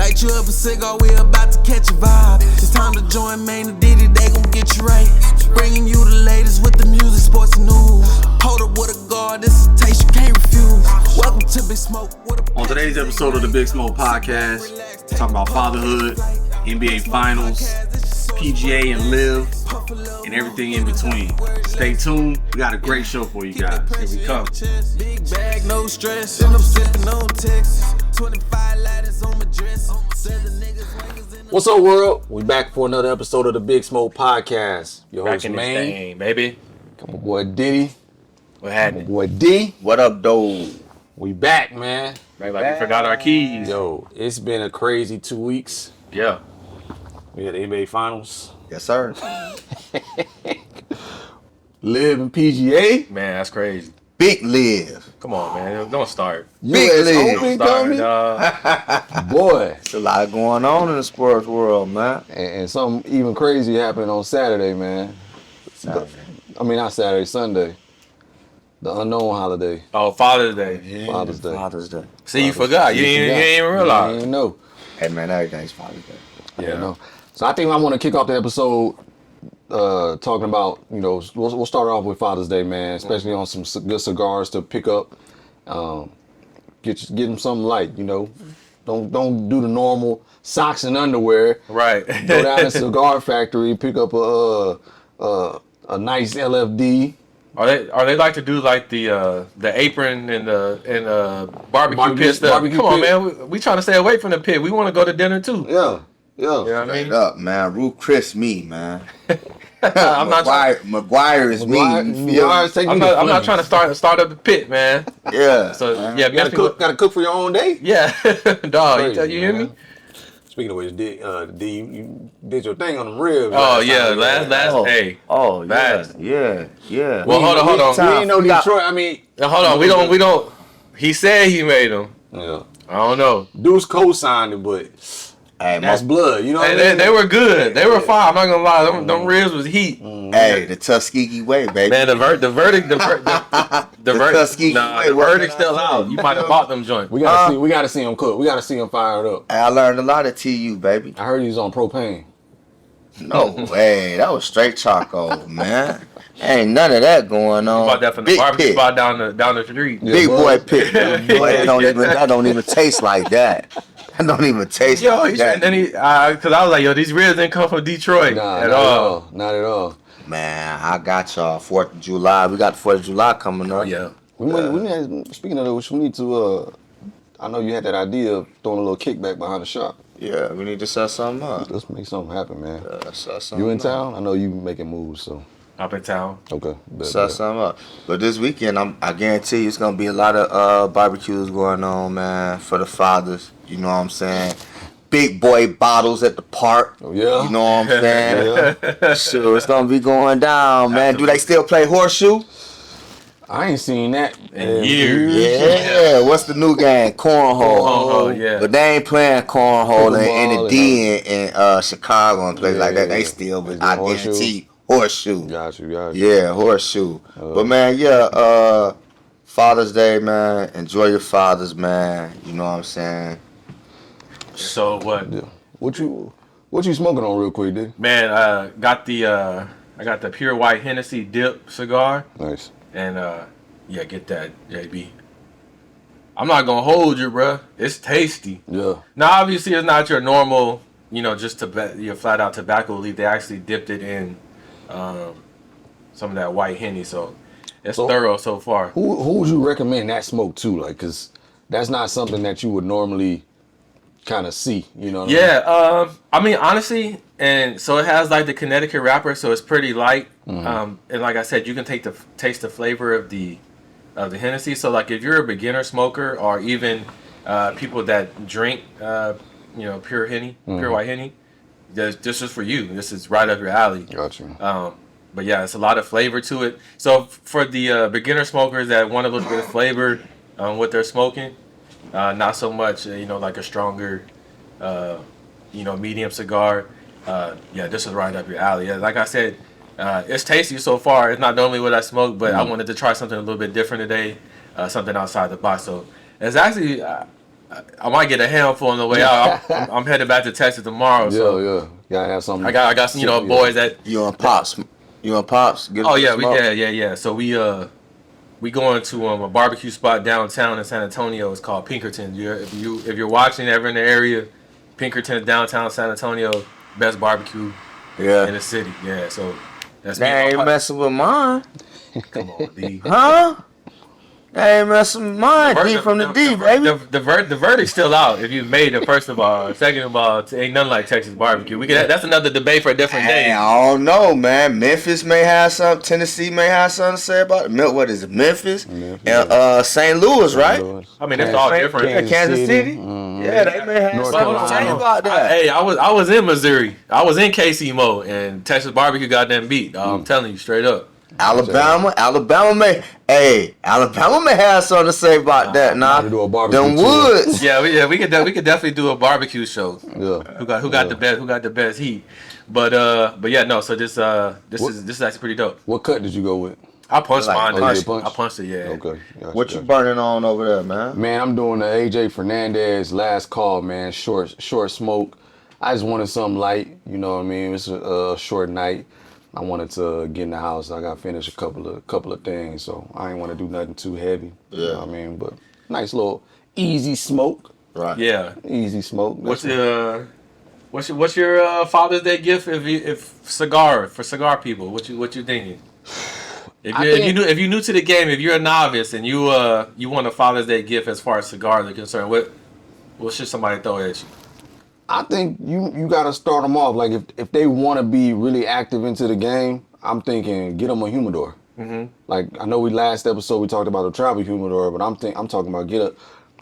Light you up a cigar, we about to catch a vibe. It's time to join Main and Diddy, they gon' get you right. Bringing you the latest with the music, sports, and news. Hold up with a guard, this is a taste you can't refuse. Welcome to Big Smoke. On today's episode of the Big Smoke Podcast, we're talking about fatherhood, NBA Finals, PGA and Live, and everything in between. Stay tuned. We got a great show for you guys. Here we come. Big bag, no stress, and I'm sipping on Texas. 25 lighters on my dress. What's up, world? We back for another episode of the Big Smoke Podcast. Your host, Main, baby. Come on, boy, Diddy. What happened? Boy, D. What up, though? We back, man. Like we forgot our keys. Yo, it's been a crazy 2 weeks. Yeah. We had the NBA Finals. Yes, sir. Live in PGA. Man, that's crazy. Big Live. Come on, man. Don't start. US Live. Open Don't coming. start, Boy. There's a lot going on in the sports world, man. And something even crazy happened on Saturday, man. Not Saturday, Sunday. The unknown holiday. Oh, Father's Day. Yeah, Father's Day. Father's Day. See, you forgot. You didn't even You realize. didn't know. Hey, man, everything's Father's Day. Yeah, no. So I think I want to kick off the episode talking about, we'll start off with Father's Day, man, especially on some good cigars to pick up. Get them something light, Don't do the normal socks and underwear. Right. Go down to Cigar Factory, pick up a nice LFD. Are they like to do like the apron and the barbecue pit stuff? Barbecue Come on, pit. man. We trying to stay away from the pit. We want to go to dinner too. Yeah. You know what I Straight mean? up, man. Ruth Chris me, man. I'm not trying. McGuire is me. You feel me? I'm not trying to start up the pit, man. Yeah. So man. yeah, You gotta cook for your own day? Yeah, dog. Crazy, you hear me? man. Speaking of which, D, you did your thing on them ribs. Oh yeah, last hey. Oh, yeah. Fast. Yeah. Well, hold on. We ain't know Detroit. Now, hold on. We don't. He said he made them. Yeah. I don't know. Deuce co-signed it, but Hey, that's blood. You know what I mean? They were good. They were fine. I'm not gonna lie. Them ribs was heat. Hey, the Tuskegee way, baby. Man, the verdict. The Tuskegee way, the verdict's still out. You might have bought them joints. We gotta see him cook. We gotta see him fired up. Hey, I learned a lot at TU, baby. I heard he was on propane. No way. That was straight charcoal, man. Ain't none of that going on. Bought that from the Big barbecue pit. spot down the street. Yeah, Big boy bud. pit. Boy, that don't even taste like that. That don't even taste Yo, like that. and then because I was like, yo, these ribs didn't come from Detroit Nah, at not all. Not at all. Man, I got y'all 4th of July. We got the 4th of July coming up. Oh yeah. Speaking of which, we need to. I know you had that idea of throwing a little kickback behind the shop. Yeah, we need to set something up. Let's make something happen, man. Set something You in up. town? I know you making moves, so Up in town. okay. Set something up. But this weekend, I guarantee you it's going to be a lot of barbecues going on, man, for the fathers. You know what I'm saying? Big boy bottles at the park. Oh, yeah? You know what I'm saying? Yeah. Sure, it's going to be going down, man. Do they still play horseshoe? I ain't seen that In years. Yeah, what's the new game? Cornhole. Cornhole, yeah. But they ain't playing cornhole in Pickleball the D in Chicago and places like that. They Yeah. still, but They I do horseshoe? guarantee horseshoe. Got you. Yeah, horseshoe. But man, yeah, Father's Day, man. Enjoy your fathers, man. You know what I'm saying? So what? Yeah. What you smoking on real quick, dude? Man, I got the pure white Hennessy dip cigar. Nice. And yeah, get that, JB. I'm not gonna hold you, bruh. It's tasty. Yeah. Now, obviously, it's not your normal, just your flat out tobacco leaf. They actually dipped it in some of that white Henny, so it's thorough so far. Who would you recommend that smoke to? Like, cause that's not something that you would normally kind of see. You know? What Yeah. I mean, honestly, and so it has like the Connecticut wrapper, so it's pretty light. And like I said, you can taste the flavor of the Hennessy. So like if you're a beginner smoker or even people that drink pure Henny, pure white Henny, this is for you. This is right up your alley. Got you. But yeah, it's a lot of flavor to it. So for the beginner smokers that want a little bit of flavor on what they're smoking, not so much like a stronger medium cigar. Yeah, this is right up your alley. Yeah, like I said, it's tasty so far. It's not normally what I smoke, but I wanted to try something a little bit different today, something outside the box. So it's actually I might get a handful on the way out. I'm headed back to Texas tomorrow. So Yeah. Gotta have something. I got some boys that. You and Pops? Get Oh yeah, smoke? yeah. So we going to a barbecue spot downtown in San Antonio. It's called Pinkerton. If you're watching ever in the area, Pinkerton downtown San Antonio, best barbecue in the city. Yeah, so that's me. They ain't messing with mine. Come on, D. Huh? They ain't messing with mine. D from the D, baby. The verdict's still out. If you made it, first of all, second of all, ain't nothing like Texas barbecue. That's another debate for a different day. I don't know, man. Memphis may have something. Tennessee may have something to say about it. What is it? Memphis and St. Louis, right? I mean, it's all different. Kansas City. Yeah, they may have something to say about that. Hey, I was in Missouri. I was in KC and Texas barbecue got them beat. I'm telling you straight up. Alabama may have something to say about that. Nah, them woods. Yeah, we could definitely do a barbecue show. Yeah. Who got the best heat? But yeah, no. So this is actually pretty dope. What cut did you go with? I punched mine. I punched it. Yeah. Okay. What you burning on over there, man? Man, I'm doing the AJ Fernandez last call, man. Short smoke. I just wanted something light. You know what I mean? It's a short night. I wanted to get in the house. I got to finish a couple of things, so I ain't want to do nothing too heavy. Yeah. You know what I mean? But nice little easy smoke. Right. Yeah. Easy smoke. What's your Father's Day gift if cigar for cigar people? What you thinking? If you're new to the game, if you're a novice and you want a Father's Day gift as far as cigars are concerned, what should somebody throw at you? I think you got to start them off. Like if they want to be really active into the game, I'm thinking get them a humidor. Mm-hmm. Like I know last episode we talked about a travel humidor, but I'm talking about get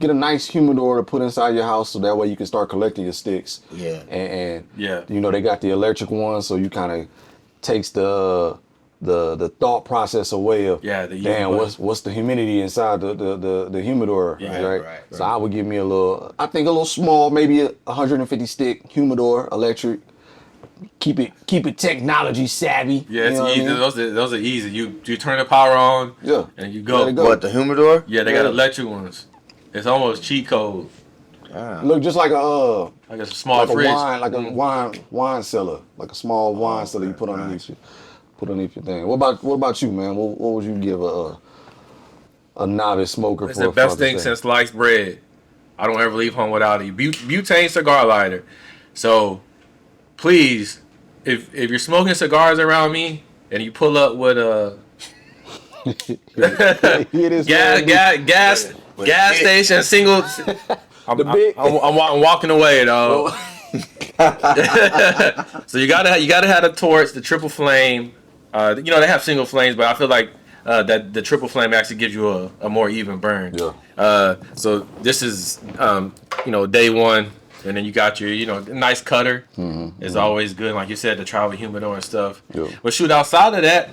a nice humidor to put inside your house so that way you can start collecting your sticks. Yeah. And yeah, they got the electric one, so you kind of takes the thought process away of what's the humidity inside the humidor, right? So I would give me a little small, maybe 150 stick humidor, electric. Keep it technology savvy. Yeah, it's easy. I mean? Those are easy. You turn the power on, and you go. What, the humidor? Yeah, they got electric ones. It's almost cheat code. Look just like a small fridge, a wine cellar, like a small wine cellar you put underneath you. Put underneath your thing. What about you, man? What would you give a novice smoker it's for? It's the best thing since sliced bread. I don't ever leave home without it. Butane cigar lighter. So please, if you're smoking cigars around me and you pull up with a gas station single, I'm walking away though. So you gotta have the torch, the triple flame. They have single flames, but I feel like that the triple flame actually gives you a more even burn. Yeah. So this is day one, and then you got your nice cutter. Mm-hmm. Is always good, like you said, the travel humidor and stuff. Yeah. But shoot, outside of that,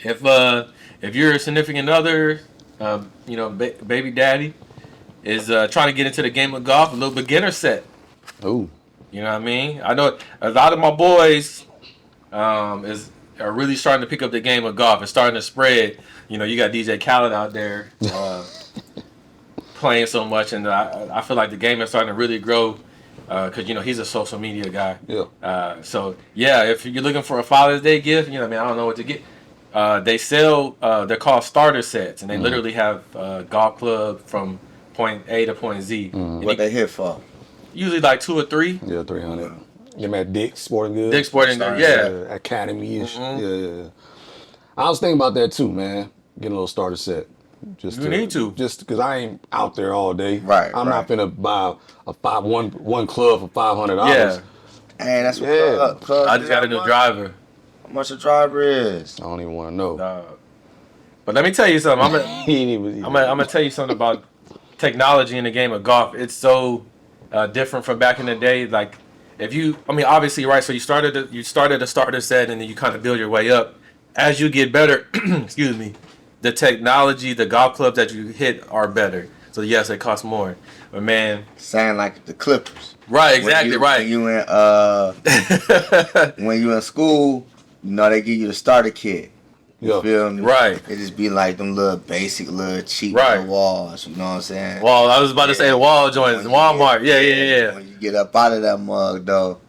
if you're a significant other, baby daddy is trying to get into the game of golf, a little beginner set. Ooh. You know what I mean? I know a lot of my boys are really starting to pick up the game of golf and starting to spread. You got DJ Khaled out there playing so much, and I feel like the game is starting to really grow because he's a social media guy. Yeah. So yeah, if you're looking for a Father's Day gift, I don't know what to get. They sell. They're called starter sets, and they literally have golf club from point A to point Z. Mm-hmm. What they hit for? Usually like 2 or 3. Yeah, 300. Them at Dick's Sporting Goods. Dick's Sporting Goods, yeah. Academy-ish. Mm-hmm. Yeah. I was thinking about that too, man. Getting a little starter set. Need to. Just because I ain't out there all day. Right. I'm not finna buy one club for $500. Yeah. Hey, that's what club I just got a new driver. How much a driver is? I don't even want to know. But let me tell you something. I'm gonna tell you something about technology in the game of golf. It's so different from back in the day. Like, obviously, right. So you started a starter set, and then you kind of build your way up. As you get better, excuse me, the technology, the golf clubs that you hit are better. So yes, it costs more. But man, sound like the Clippers. Right, exactly, right. When you in school, they give you the starter kit. You feel me? Right. It just be like them little basic, little cheap Right. little walls. You know what I'm saying? Wall. I was about to say wall joints, Walmart. Yeah. When you get up out of that mug, though,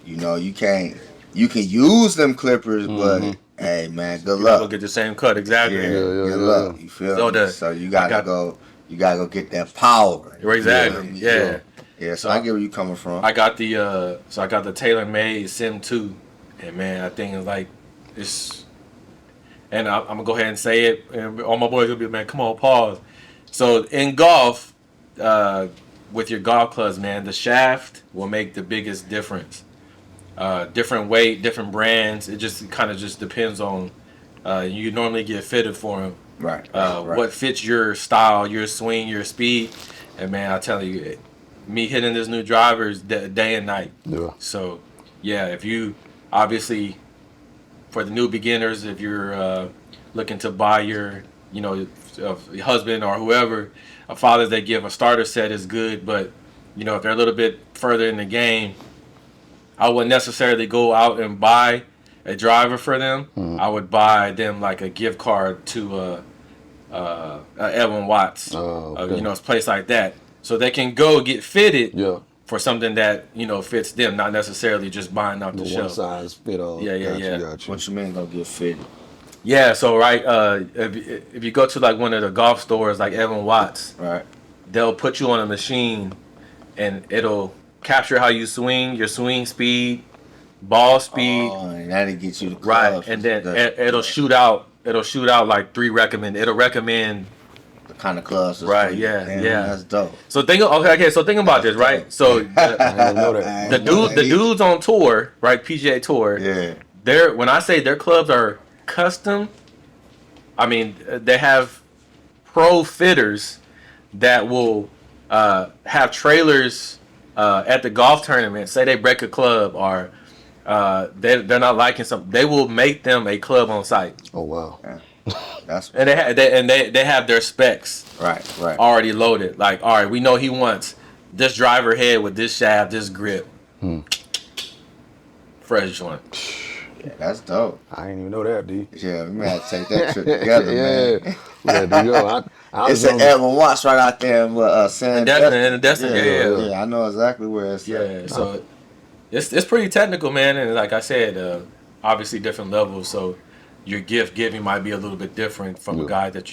you know you can't. You can use them clippers, but hey, man, good luck. Go get the same cut exactly. Yeah, good luck. You feel me? So you gotta go. You gotta go get that power. Exactly. Yeah. Yeah. So I get where you coming from. I got the TaylorMade Sim 2, and man, I think it's like it's. And I'm gonna go ahead and say it, and all my boys will be, man, come on, pause. So in golf, with your golf clubs, man, the shaft will make the biggest difference. Different weight, different brands. It just kind of just depends on. You normally get fitted for them. Right. What fits your style, your swing, your speed, and man, I tell you, me hitting this new driver is day and night. Yeah. So, yeah, if you obviously. For the new beginners, if you're looking to buy your, husband or whoever, a Father's Day gift, a starter set is good. But, if they're a little bit further in the game, I wouldn't necessarily go out and buy a driver for them. I would buy them like a gift card to Edwin Watts, a place like that. So they can go get fitted. Yeah. For something that fits them, not necessarily just buying off the shelf. One size fit all. Yeah. What you mean gonna get fitted? Yeah, so right, if you go to like one of the golf stores like Evan Watts, right, they'll put you on a machine, and it'll capture how you swing, your swing speed, ball speed. Oh, and that'll get you the clubs. Right, and then it'll shoot out. It'll shoot out like 3 recommend. It'll recommend. Kind of clubs. Right, yeah. That's dope. So think about this, right? So the dudes on tour, right, PGA Tour, when I say their clubs are custom, I mean they have pro fitters that will have trailers at the golf tournament. Say they break a club or they're not liking something, they will make them a club on site. Oh wow. Yeah. That's and they have their specs right already loaded. Like, all right, we know he wants this driver head with this shaft, this grip, fresh joint. Yeah, that's dope. I didn't even know that, D. Yeah, we might have to take that trip together, man. It's an Edwin Watts right out there in San Destin. Yeah, I know exactly where it's at. So it's pretty technical, man, and like I said, obviously different levels. So your gift giving might be a little bit different from a guy that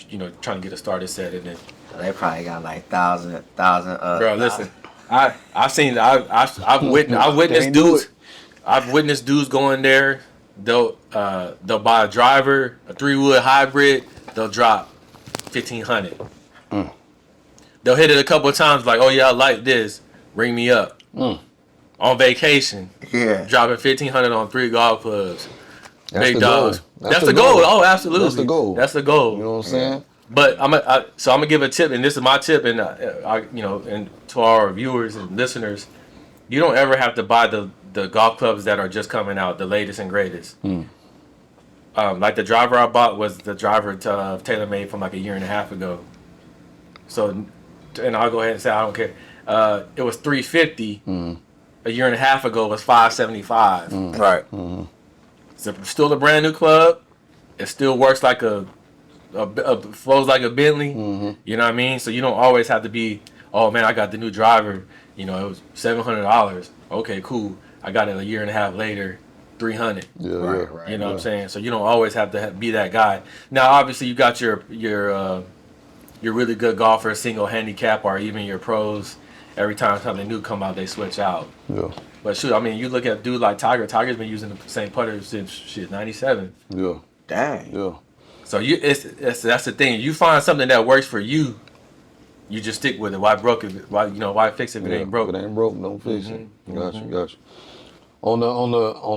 trying to get a starter set, and then they probably got like thousand. Bro, listen, I've witnessed dudes. I've witnessed dudes going there. They'll buy a driver, a 3-wood hybrid. They'll drop $1,500. They'll hit it a couple of times, like, oh yeah, I like this. Ring me up. On vacation, dropping $1,500 on 3 golf clubs. That's big the dogs. Goal. That's the goal. Oh, absolutely. That's the goal. That's the goal. You know what I'm saying? But I'm gonna give a tip, and this is my tip, and and to our viewers and listeners, you don't ever have to buy the golf clubs that are just coming out, the latest and greatest. Like the driver I bought was the driver TaylorMade from like a year and a half ago. So, and I'll go ahead and say I don't care. It was $350. A year and a half ago it was $575. Right. It's still a brand new club. It still works like flows like a Bentley. You know what I mean? So you don't always have to be, oh man, I got the new driver. It was $700. Okay, cool. I got it a year and a half later, $300. Right. You know what I'm saying? So you don't always have to be that guy. Now, obviously, you got your really good golfer, single handicap, or even your pros. Every time something new come out, they switch out. Yeah. But shoot, I mean, you look at a dude like Tiger. Tiger's been using the same putter since '97. Yeah. Dang. Yeah. So that's the thing. You find something that works for you, you just stick with it. Why broke it? Why fix it if it ain't broke? If it ain't broke, don't fix it. Got you. On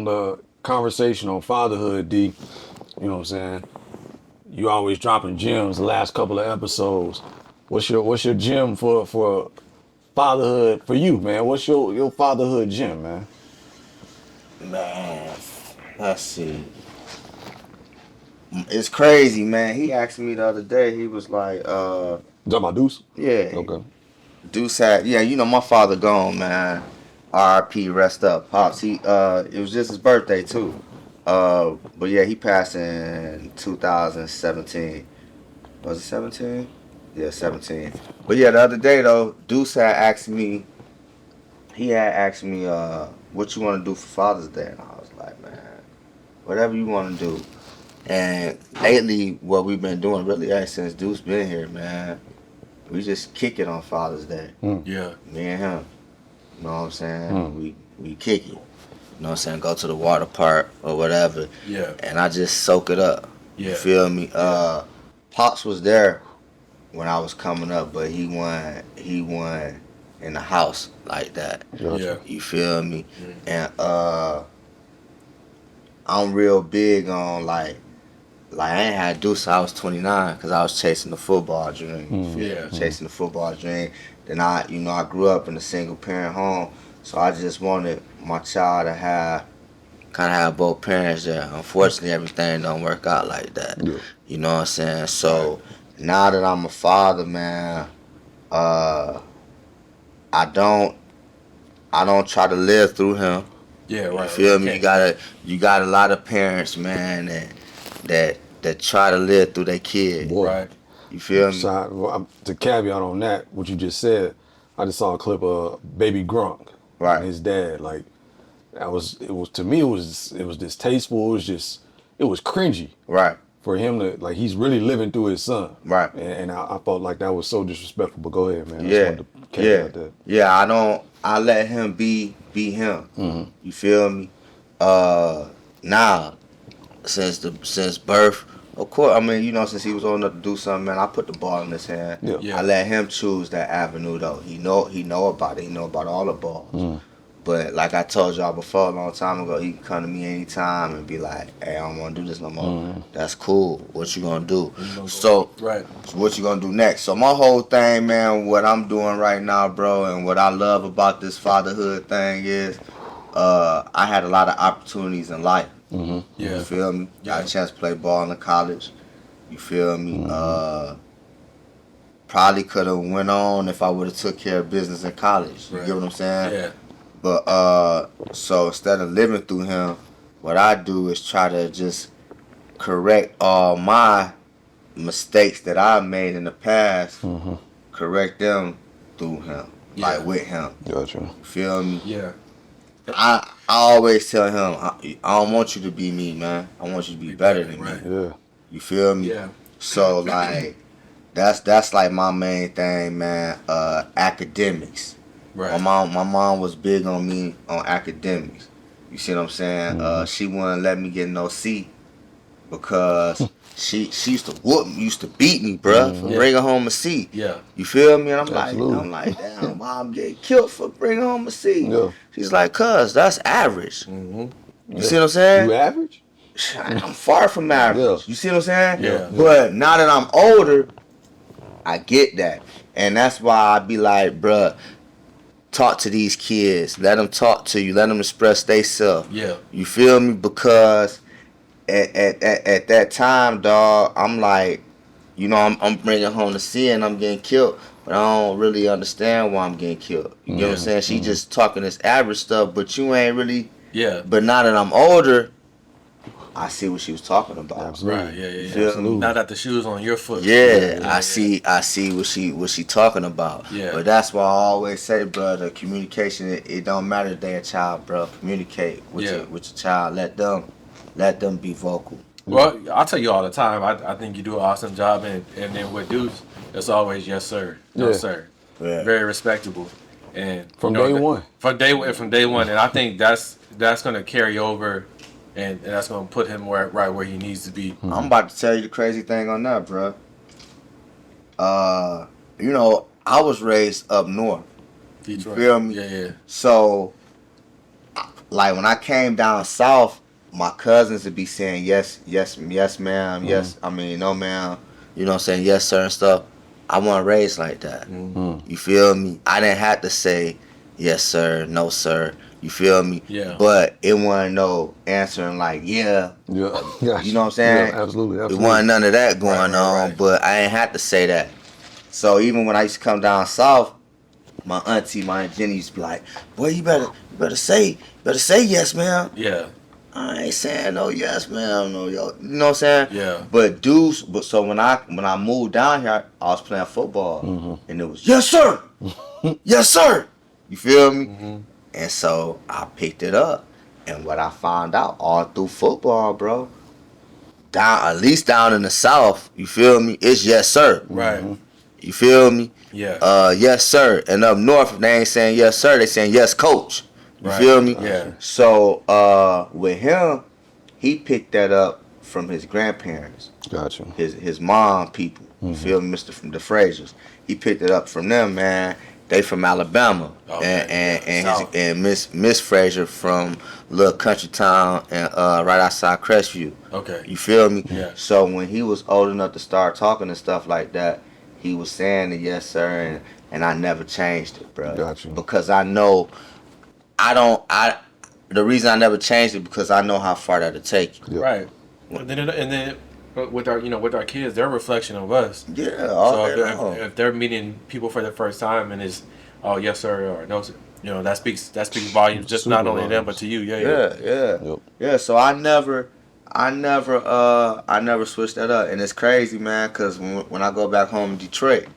the conversation on fatherhood, D, you know what I'm saying? You always dropping gems the last couple of episodes. What's your gem for fatherhood for you, man? What's your fatherhood gem, man? Man, let's see. It's crazy, man. He asked me the other day, he was like, You talking about Deuce? Yeah. Okay. Deuce had, my father gone, man. R.I.P. Rest up, Pops. It was just his birthday, too. But yeah, he passed in 2017. Was it 17? Yeah, 17. But yeah, the other day though, Deuce had asked me. He had asked me, what you want to do for Father's Day, and I was like, man, whatever you want to do. And lately, what we've been doing, really, ever since Deuce been here, man, we just kick it on Father's Day. Yeah. Me and him. You know what I'm saying? We kick it. You know what I'm saying? Go to the water park or whatever. Yeah. And I just soak it up. Yeah. You feel me? Pops was there when I was coming up, but he won in the house like that. Yeah. You feel me? And I'm real big on like I ain't had to do so I was 29 because I was chasing the football dream. You feel me? Chasing the football dream. Then I grew up in a single parent home, so I just wanted my child to have both parents there. Unfortunately, everything don't work out like that. Yeah. You know what I'm saying? So now that I'm a father, man, I don't try to live through him. Yeah, right. You feel me? You got a lot of parents, man, that try to live through their kid. Boy. Right. You feel me? So, to caveat on that, what you just said, I just saw a clip of Baby Grunk, Right. and his dad. Like, it was to me, it was distasteful. It was cringy. Right. For him to, like, he's really living through his son. Right. And I felt like that was so disrespectful. But go ahead, man. I just Yeah. wanted to caveat that. Yeah. I let him be him. You feel me? Now, since birth, of course, I mean, you know, since he was old enough to do something, man, I put the ball in his hand. Yeah. Yeah. I let him choose that avenue, though. He know about it. He know about all the balls. But like I told y'all before, a long time ago, he can come to me anytime and be like, "Hey, I don't want to do this no more." That's cool. What you gonna do? So, Right. what you gonna do next? So my whole thing, man, what I'm doing right now, bro, and what I love about this fatherhood thing is, I had a lot of opportunities in life. Yeah. You feel me? Got a chance to play ball in college. You feel me? Probably could have went on if I would have took care of business in college. You Right. get what I'm saying? Yeah. But so instead of living through him, what I do is try to just correct all my mistakes that I made in the past, correct them through him, like with him. Gotcha. You feel me? Yeah. I always tell him, I don't want you to be me, man. I want you to be better than me. Right. Yeah. You feel me? Yeah. So like, that's like my main thing, man. Academics. Right. My mom was big on me on academics. You see what I'm saying? She wouldn't let me get no C because she used to whoop me, used to beat me, bruh, for bringing home a C. Yeah. You feel me? And I'm Absolutely. like, damn, mom get killed for bringing home a C. Yeah. She's like, cuz, that's average. Mm-hmm. You see what I'm saying? You average? I'm far from average. Yeah. You see what I'm saying? Yeah. But now that I'm older, I get that. And that's why I be like, bruh, talk to these kids. Let them talk to you. Let them express themselves. Yeah. You feel me? Because at that time, dog, I'm like, you know, I'm bringing home the C and I'm getting killed. But I don't really understand why I'm getting killed. You get what I'm saying? She just talking this average stuff, but you ain't really. Yeah. But now that I'm older, I see what she was talking about. Absolutely. Right. Yeah. Yeah. Feel Yeah. Absolutely. Now that the shoe's on your foot. Yeah, I see what she talking about. Yeah. But that's why I always say, bro, the communication, it don't matter if they a child, bro. Communicate with your child. Let them be vocal. Well, I tell you all the time, I think you do an awesome job, and then with Deuce, it's always yes sir, no Yeah. sir, Yeah. very respectable, and From you know, day one. From day one, and I think that's gonna carry over, and that's gonna put him right where he needs to be. I'm about to tell you the crazy thing on that, bro. You know, I was raised up north. Detroit. feel me? Yeah. So, like when I came down south, my cousins would be saying yes, ma'am, yes, I mean no ma'am, you know what I'm saying, yes sir and stuff. I wasn't raised like that. You feel me? I didn't have to say yes sir, no sir. You feel me? Yeah. But it wasn't no answering like yeah. Yeah. Gotcha. You know what I'm saying? Yeah, absolutely. It wasn't none of that going Right, on, right. but I ain't had to say that. So even when I used to come down south, my auntie, my Aunt Jenny used to be like, "Boy, you better say yes, ma'am." Yeah. I ain't saying no yes, ma'am, no yo. You know what I'm saying? Yeah. But dudes, so when I moved down here, I was playing football, and it was yes sir, yes sir. You feel me? And so I picked it up, and what I found out all through football, bro, at least down in the South, you feel me? It's yes sir. Right. You feel me? Yeah. Yes sir. And up north, if they ain't saying yes sir, they saying yes coach. You Right. feel me? Yeah. So with him, he picked that up from his grandparents, Gotcha. his mom people. You feel me, Mr. From the Frasers. He picked it up from them, man. They from Alabama, and Miss Fraser from little country town and right outside Crestview. Okay. You feel me? Yeah. So when he was old enough to start talking and stuff like that, he was saying the yes sir, and I never changed it, bro. Gotcha. Because I know the reason I never changed it because I know how far that'll take you. Yep. Right. And then with our kids, they're a reflection of us. Yeah, all So day long. if they're meeting people for the first time and it's yes sir or no sir, that speaks volumes just not only to them but to you. Yeah. Yep. Yeah, so I never switched that up, and it's crazy, man. Cause when I go back home in Detroit,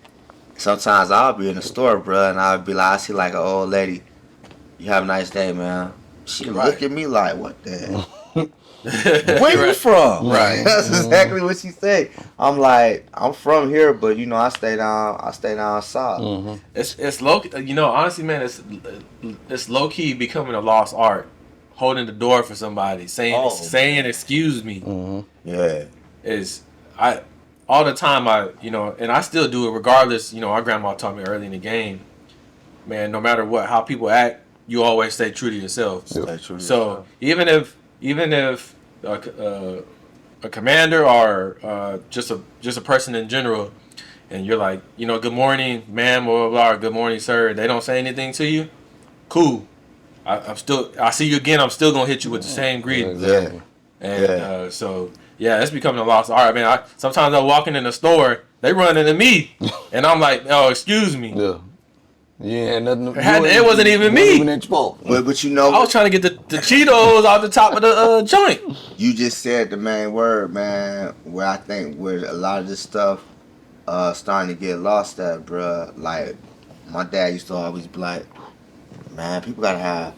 sometimes I'll be in the store, bro, and I'll be like, I see like an old lady. You have a nice day, man. She look at me like, what the hell? Where you from? Right. That's exactly what she say. I'm like, I'm from here, but I stay down south. It's low. Honestly, man, it's low key becoming a lost art. Holding the door for somebody, saying excuse me. Yeah. All the time and I still do it regardless. Our grandma taught me early in the game, man. No matter how people act, you always stay true to yourself. Yep. So even if a commander or just a person in general, and you're like, good morning, ma'am, blah blah blah, or good morning, sir, they don't say anything to you, cool. I see you again. I'm still gonna hit you with the same greeting. Exactly. And so it's becoming a lost art. I mean, sometimes I'm walking in the store, they run into me, and I'm like, oh, excuse me. Yeah. You ain't had nothing. It wasn't even me. Even at your fault. But I was trying to get the Cheetos off the top of the joint. You just said the main word, man. Where I think where a lot of this stuff starting to get lost at, bruh. Like my dad used to always be like, man, people gotta have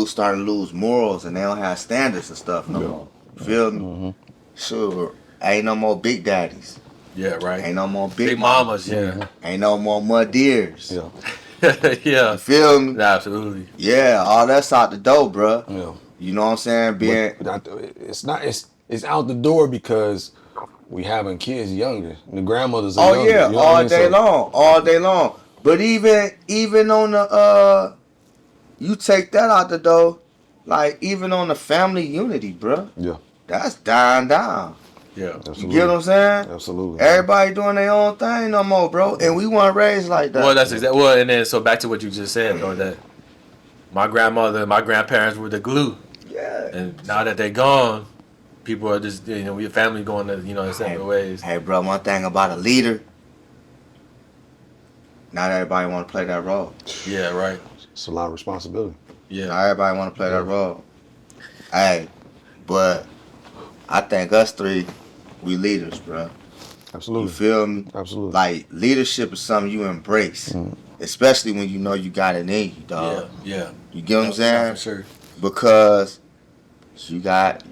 starting to lose morals and they don't have standards and stuff no more. You feel me? Sure. Ain't no more big daddies. Yeah, right. Ain't no more Big mamas, yeah. Ain't no more mud deers. Yeah. Yeah. You feel me? Absolutely. Yeah, all that's out the door, bruh. Yeah. You know what I'm saying? It's out the door because we having kids younger. The grandmothers are younger. Yeah, you know what I mean? all day long. But even on the you take that out the door, like even on the family unity, bruh. Yeah. That's dying down. Yeah. Absolutely. You get what I'm saying? Absolutely. Everybody doing their own thing no more, bro. And we weren't raised like that. Well, that's exactly. Well, and then so back to what you just said, though, that my grandmother and my grandparents were the glue. Yeah. And now that they're gone, people are just we a family going to in separate ways. Hey, bro, one thing about a leader, not everybody want to play that role. Yeah, right. It's a lot of responsibility. Yeah. Not everybody want to play that role. Hey, but I think us three, we leaders, bro. Absolutely. You feel me? Absolutely. Like, leadership is something you embrace. Especially when you know you got it in you, dog. Yeah. You get what I'm saying? For sure. Because you got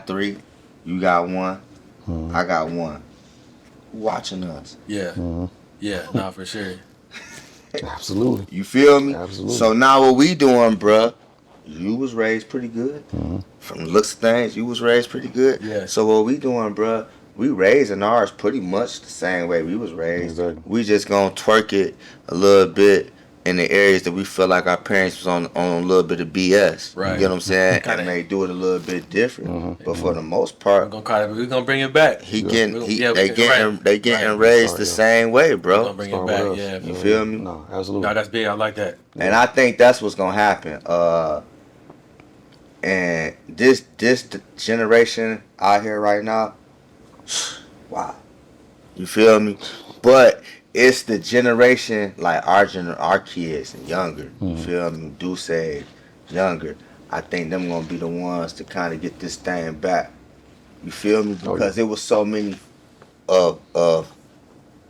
3, you got 1, I got 1. Who watching us? Yeah. Yeah, nah, for sure. Absolutely. You feel me? Absolutely. So now what we doing, bruh, you was raised pretty good. From the looks of things, you was raised pretty good. Yeah. So what we doing, bruh, we raising ours pretty much the same way we was raised. Exactly. We just gonna twerk it a little bit in the areas that we feel like our parents was on a little bit of BS. Right. You get what I'm saying? Kinda. And they do it a little bit different. But for the most part, We're gonna bring it back. they Right. getting raised the same way, We're bro. gonna bring Start it with back. us. Yeah. You feel me? No, absolutely. No, that's big. I like that. And I think that's what's gonna happen. And this generation out here right now, wow. You feel me? But it's the generation like our kids and younger. You feel me? Duce, younger. I think them gonna be the ones to kind of get this thing back. You feel me? Because it was so many of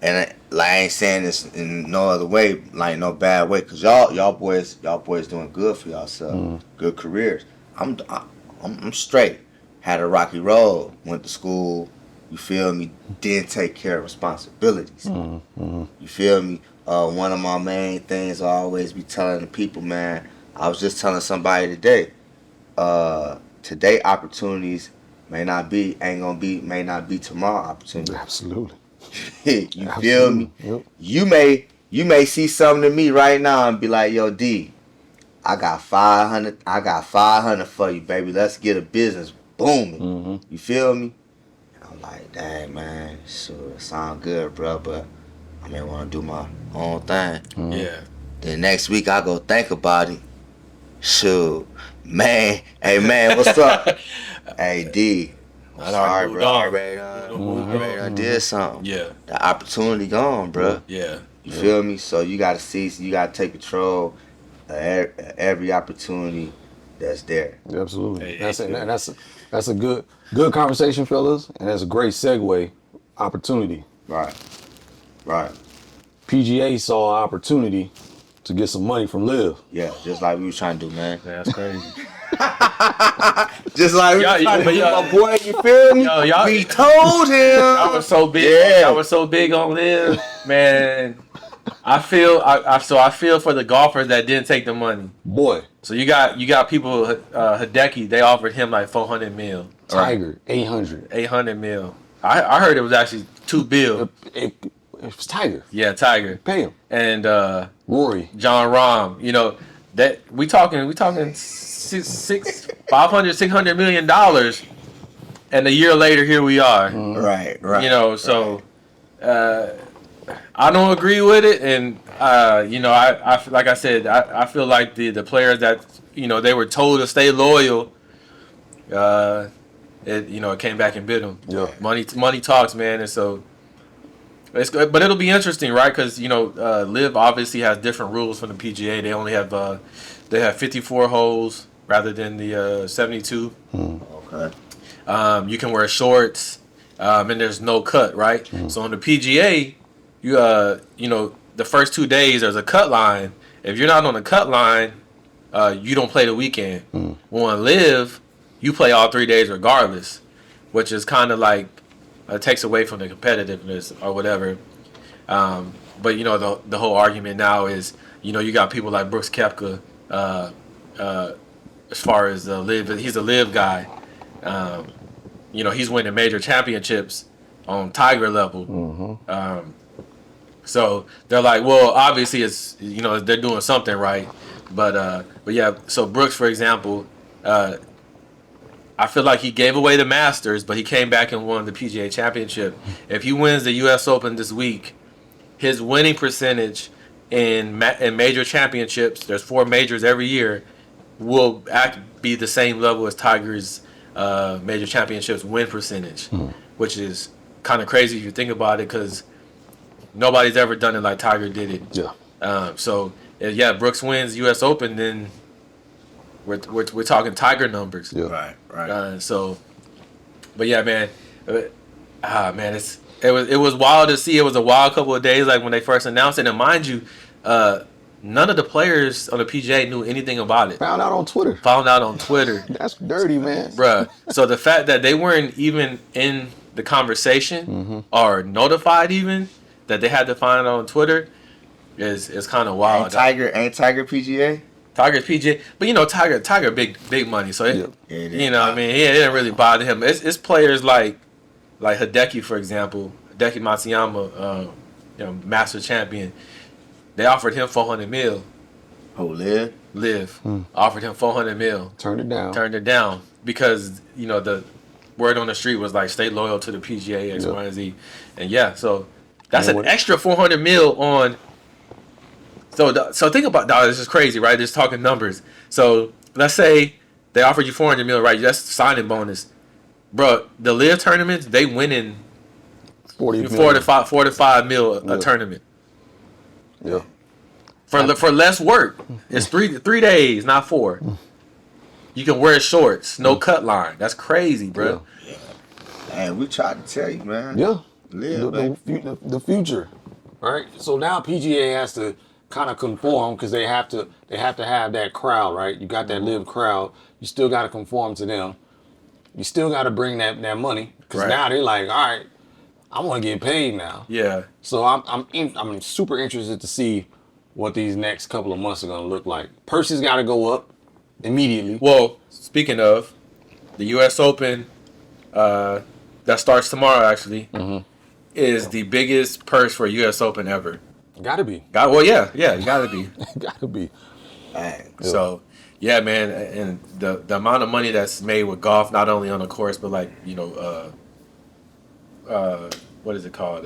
and I ain't saying this in no other way, like no bad way, cause y'all boys doing good for yourself, good careers. I'm straight. Had a rocky road. Went to school. You feel me? Didn't take care of responsibilities. You feel me? One of my main things I always be telling the people, man. I was just telling somebody today. Today opportunities may not be tomorrow opportunities. Absolutely. You feel me? Yep. You may see something in me right now and be like, yo, D, I got 500. I got 500 for you, baby. Let's get a business booming. You feel me? And I'm like, dang, man, sure, it sound good, bro, but I may want to do my own thing. Yeah. Then next week I go think about it. Shoot, man, hey man, what's up? Hey D, I'm sorry, bro. I did something. Yeah. The opportunity gone, bro. Yeah. You feel me? So you gotta seize, you gotta take control of every opportunity that's there. Absolutely. Hey, That's a good conversation, fellas, and that's a great segue. Opportunity. Right. PGA saw an opportunity to get some money from Liv. Yeah, just like we was trying to do, man. That's crazy. Just like we was trying to do, my boy. You feel me? Y'all, we told him. I was so big. Yeah. I was so big on Liv, man. I feel for the golfers that didn't take the money. Boy. So you got people. Hideki, they offered him like 400 mil. Tiger, 800. 800 mil. I heard it was actually $2 billion. It was Tiger. Yeah, Tiger. Pay him. And Rory. John Rahm. You know that we talking $500, $600 million, and a year later here we are. Right. You know, so I don't agree with it, and you know, I like I said, I feel like the players that, you know, they were told to stay loyal. It came back and bit them. Yeah. Money talks, man, and so it's good. But it'll be interesting, right? Because Liv obviously has different rules from the PGA. They only have 54 holes rather than the 72. Okay. You can wear shorts, and there's no cut, right? So on the PGA, the first 2 days there's a cut line. If you're not on the cut line, you don't play the weekend. On Liv, you play all 3 days regardless, which is kind of like takes away from the competitiveness or whatever. But the whole argument now is, you got people like Brooks Koepka, as far as Liv, he's a Liv guy. He's winning major championships on Tiger level. So they're like, well, obviously it's, they're doing something right. But yeah, so Brooks, for example, I feel like he gave away the Masters, but he came back and won the PGA Championship. If he wins the U.S. Open this week, his winning percentage in major championships, there's 4 majors every year, will be the same level as Tiger's major championships win percentage, which is kind of crazy if you think about it, because nobody's ever done it like Tiger did it. Yeah. So if Brooks wins U.S. Open, then we're talking Tiger numbers. Yeah. Right. But yeah, man, it was wild to see. It was a wild couple of days, like when they first announced it. And mind you, none of the players on the PGA knew anything about it. Found out on Twitter. That's dirty, man. Bruh. So the fact that they weren't even in the conversation or notified even that they had to find out on Twitter is kind of wild. Ain't Tiger PGA? Tiger's PGA, but Tiger big money, so it it didn't really bother him. It's players like Hideki, for example, Hideki Matsuyama, master champion. They offered him 400 mil. Oh, Liv Offered him 400 mil. Turned it down because the word on the street was like, stay loyal to the PGA, X, Y, and Z, and so that's an extra 400 mil on. So think about that. This is crazy, right? Just talking numbers. So let's say they offered you 400 mil, right? That's signing bonus, bro. The Live tournaments, they winning 4 to 5 mil a tournament. Yeah. For less work. It's three days, not 4. You can wear shorts, no cut line. That's crazy, bro. Yeah. Hey, we tried to tell you, man. Yeah. Live, man. The future, right? So now PGA has to kind of conform because they have to have that crowd, right? You got that live crowd. You still got to conform to them. You still got to bring that money because Right. now they're like, all right, I want to get paid now. Yeah. So I'm super interested to see what these next couple of months are gonna look like. Purses got to go up immediately. Well, speaking of the U.S. Open, that starts tomorrow actually, is the biggest purse for a U.S. Open ever. Got to be. Yeah, you gotta be. Got to be. Hey, So, yeah, man, and the amount of money that's made with golf, not only on the course, but like what is it called?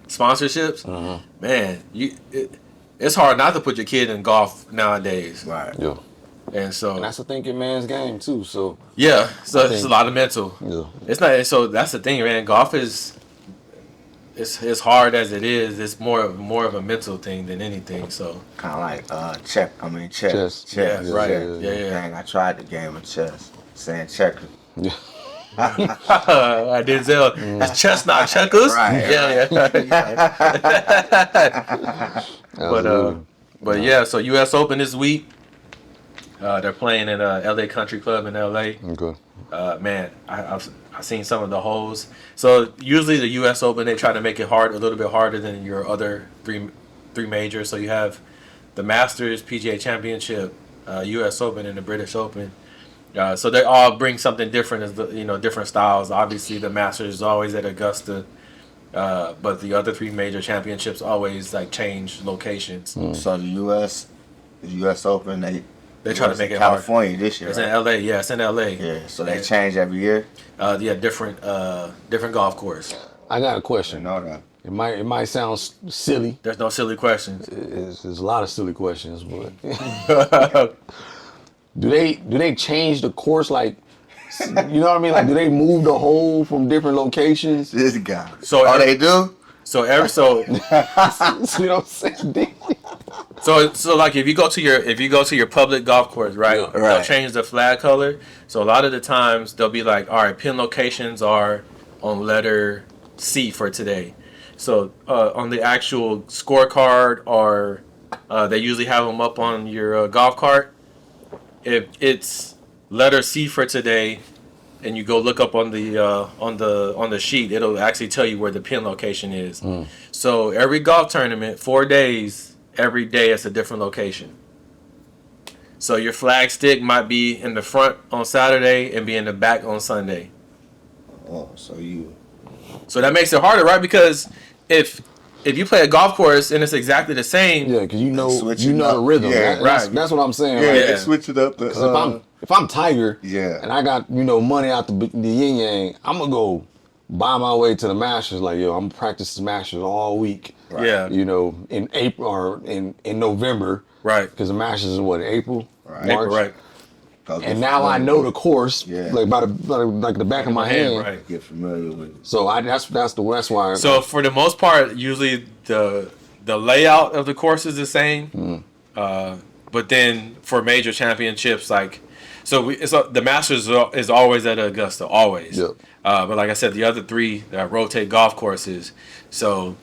Sponsorships. Man, it's hard not to put your kid in golf nowadays. right. Yeah. And so And that's a thinking man's game too. So yeah, so it's think- a lot of mental. yeah. It's not so that's the thing, man. Golf is it's hard as it is. It's more of a mental thing than anything. So Kind of like chess. Chess. yeah, Chess. right. yeah, Yeah. Dang, I tried the game of chess. Saying checker. Yeah. I did Denzel. That's chestnut checkers. Right, But yeah, so U.S. Open this week. They're playing at LA Country Club in LA. Okay. Man, I've seen some of the holes. So usually the U.S. Open, they try to make it a little bit harder than your other three majors. So you have the Masters, PGA Championship, U.S. Open, and the British Open. So they all bring something different, as different styles. Obviously, the Masters is always at Augusta, but the other three major championships always like change locations. So the U.S. Open, They try to make it California this year. It's right? in LA. Yeah, it's in LA. Yeah, so they And, change every year. different golf course. I got a I question. know that. It might sound silly. There's no silly questions. There's a lot of silly questions, but do they change the course? Like, you know what I mean? Like, do they move the hole from different locations? This guy. So they do? So You know what I'm saying? So like if you go to your public golf course, right? Yeah. They'll Right. change the flag color. So a lot of the times they'll be like, all right, pin locations are on letter C for today. So on the actual scorecard, or they usually have them up on your golf cart. If it's letter C for today, and you go look up on the sheet, it'll actually tell you where the pin location is. So every golf tournament, 4 days, every day it's a different location. So your flag stick might be in the front on Saturday and be in the back on Sunday. Oh, So that makes it harder, right? Because if you play a golf course and it's exactly the same, Yeah, because you know Switching the up. rhythm. Yeah, That's what I'm saying. yeah, Like, they switch it up. Because if I'm Tiger, Yeah. and I got money out the yin yang, I'm gonna go buy my way to the Masters. Like, yo, I'm gonna practice the Masters all week. Yeah. In April or in November. Right. Because the Masters is in April, Right. March. April, right. And now I know the course, Yeah. like by the back of my hand. Right. Get familiar with it. So that's why. So for the most part, usually the layout of the course is the same. But then for major championships, like the Masters is always at Augusta, always. Yep. But like I said, the other three rotate golf courses. So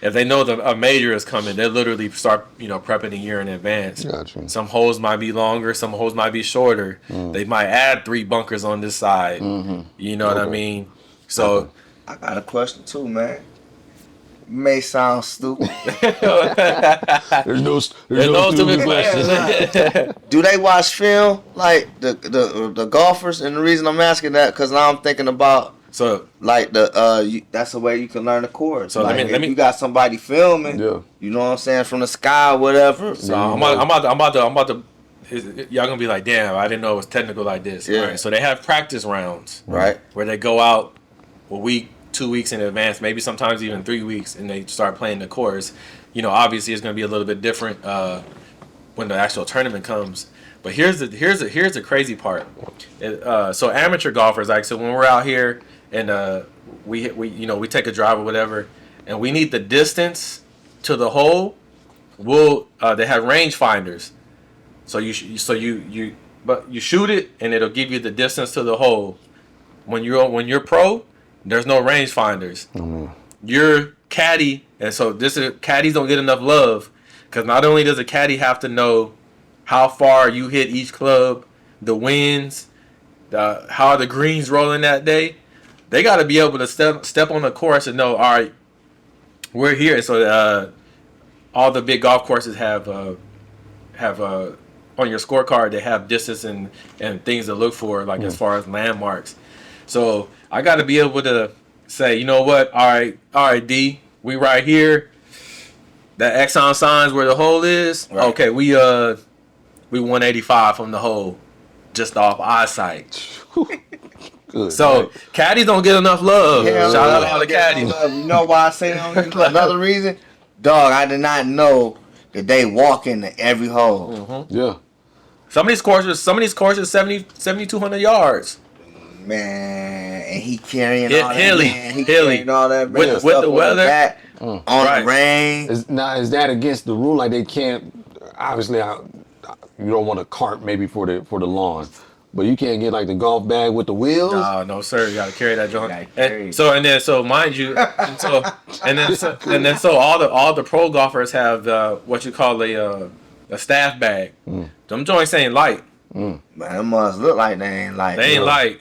if they know a major is coming, they literally start prepping a year in advance. Gotcha. Some holes might be longer, some holes might be shorter. They might add 3 bunkers on this side. You know what I mean? So I got a question too, man. May sound stupid. there's no stupid questions. Do they watch film like the golfers? And the reason I'm asking that because now I'm thinking about like that's the way you can learn the course. So like let me you got somebody filming. Yeah. You know what I'm saying, from the sky or whatever. So I'm about to y'all gonna be like, damn, I didn't know it was technical like this. Yeah. All right, so they have practice rounds, Right. where they go out a week, 2 weeks in advance, maybe sometimes even 3 weeks, and they start playing the course. Obviously it's gonna be a little bit different when the actual tournament comes. But here's the crazy part. So amateur golfers, like, so when we're out here and we take a drive or whatever, and we need the distance to the hole, they have range finders. So you but you shoot it and it'll give you the distance to the hole. When you're pro, there's no rangefinders. You're caddy, and so caddies don't get enough love because not only does a caddy have to know how far you hit each club, the winds, how are the greens rolling that day. They got to be able to step on the course and know, all right, we're here. And so all the big golf courses have on your scorecard, they have distance and things to look for, like as far as landmarks. So I got to be able to say, you know what, all right, D, we right here. That Exxon signs where the hole is. Right. Okay, we 185 from the hole, just off eyesight. Good, so right. Caddies don't get enough love. Shout out to all the caddies. You know why I say that? Another reason, dog. I did not know that they walk into every hole. Mm-hmm. Yeah. Some of these courses, 7,200 yards. Man, and he carrying all that. He carrying all that with the weather on the rain. Is that against the rule? Like they can't. Obviously, you don't want a cart maybe for the lawn. But you can't get like the golf bag with the wheels. No, sir. You gotta carry that joint. So mind you, so all the pro golfers have what you call a staff bag. Them joints ain't light. Man, them must look like they ain't light. They ain't light.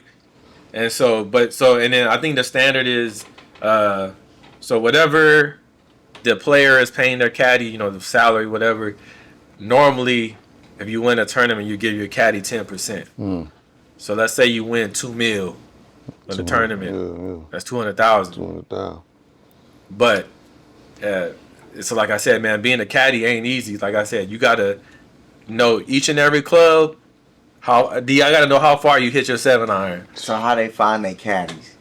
And then I think the standard is so whatever the player is paying their caddy, the salary, whatever. Normally, if you win a tournament, you give your caddy 10%. So let's say you win $2 million for the tournament. Yeah. That's $200,000. But so like I said, man, being a caddy ain't easy. Like I said, you gotta know each and every club. I gotta know how far you hit your 7-iron. So how they find their caddies?